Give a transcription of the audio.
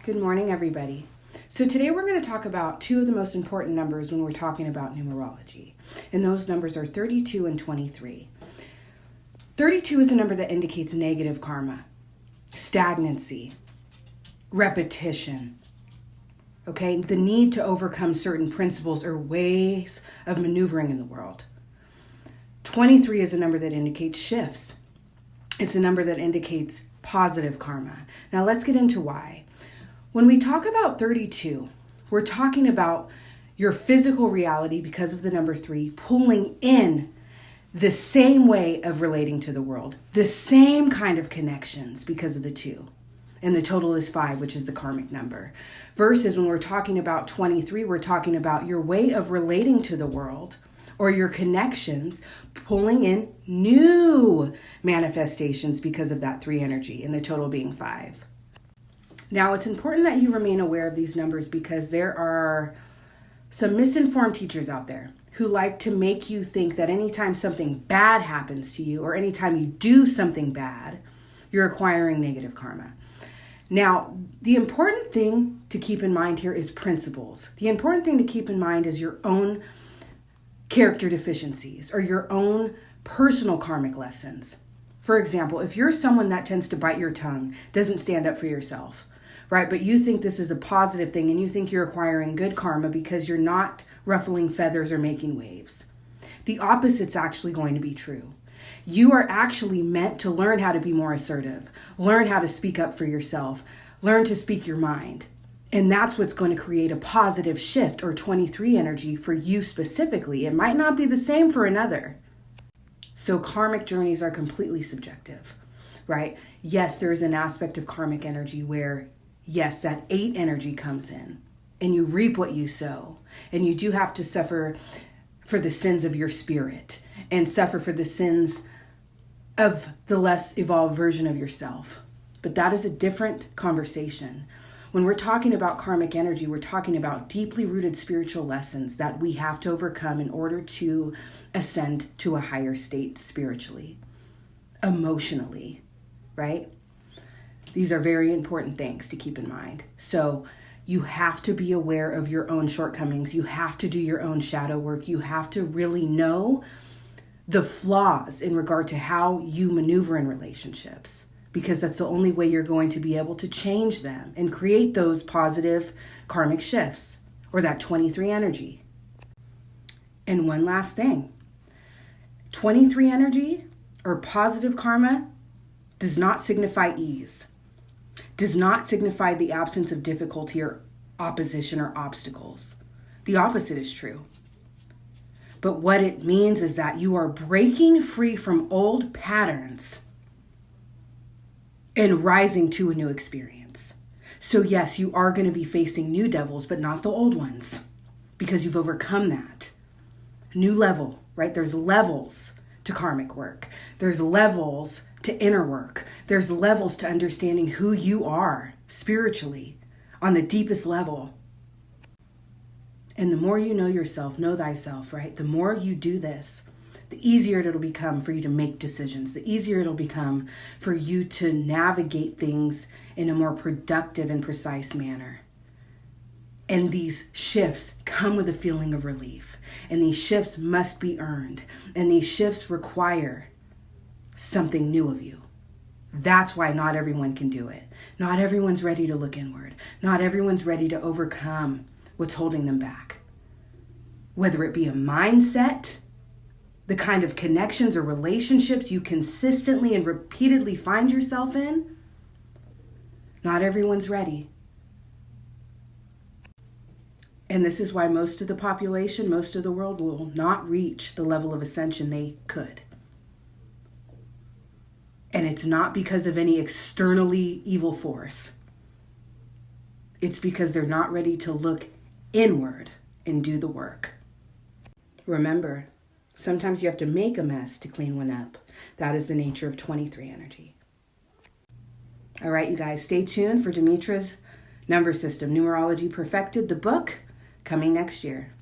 Good morning, everybody. So today we're going to talk about two of the most important numbers when we're talking about numerology. And those numbers are 32 and 23. 32 is a number that indicates negative karma, stagnancy, repetition. Okay, the need to overcome certain principles or ways of maneuvering in the world. 23 is a number that indicates shifts. It's a number that indicates positive karma. Now let's get into why. When we talk about 32, we're talking about your physical reality because of the number 3 pulling in the same way of relating to the world, the same kind of connections because of the 2. And the total is 5, which is the karmic number. Versus when we're talking about 23, we're talking about your way of relating to the world or your connections pulling in new manifestations because of that 3 energy and the total being 5. Now, it's important that you remain aware of these numbers because there are some misinformed teachers out there who like to make you think that anytime something bad happens to you or anytime you do something bad, you're acquiring negative karma. Now, the important thing to keep in mind here is principles. The important thing to keep in mind is your own character deficiencies or your own personal karmic lessons. For example, if you're someone that tends to bite your tongue, doesn't stand up for yourself, right? But you think this is a positive thing and you think you're acquiring good karma because you're not ruffling feathers or making waves. The opposite's actually going to be true. You are actually meant to learn how to be more assertive, learn how to speak up for yourself, learn to speak your mind. And that's what's going to create a positive shift or 23 energy for you specifically. It might not be the same for another. So karmic journeys are completely subjective, right? Yes, there is an aspect of karmic energy where yes, that 8 energy comes in and you reap what you sow. And you do have to suffer for the sins of your spirit and suffer for the sins of the less evolved version of yourself. But that is a different conversation. When we're talking about karmic energy, we're talking about deeply rooted spiritual lessons that we have to overcome in order to ascend to a higher state spiritually, emotionally, right? These are very important things to keep in mind. So you have to be aware of your own shortcomings. You have to do your own shadow work. You have to really know the flaws in regard to how you maneuver in relationships, because that's the only way you're going to be able to change them and create those positive karmic shifts or that 23 energy. And one last thing, 23 energy or positive karma does not signify ease. Does not signify the absence of difficulty or opposition or obstacles. The opposite is true. But what it means is that you are breaking free from old patterns and rising to a new experience. So yes, you are going to be facing new devils, but not the old ones, because you've overcome that. New level, right? There's levels to karmic work. There's levels to inner work. There's levels to understanding who you are spiritually on the deepest level. And the more you know yourself, know thyself, right? The more you do this, the easier it'll become for you to make decisions. The easier it'll become for you to navigate things in a more productive and precise manner. And these shifts come with a feeling of relief. And these shifts must be earned. And these shifts require something new of you. That's why not everyone can do it. Not everyone's ready to look inward. Not everyone's ready to overcome what's holding them back. Whether it be a mindset, the kind of connections or relationships you consistently and repeatedly find yourself in, not everyone's ready. And this is why most of the population, most of the world will not reach the level of ascension they could. And it's not because of any externally evil force. It's because they're not ready to look inward and do the work. Remember, sometimes you have to make a mess to clean one up. That is the nature of 23 energy. All right, you guys, stay tuned for Demetra's number system, Numerology Perfected, the book, coming next year.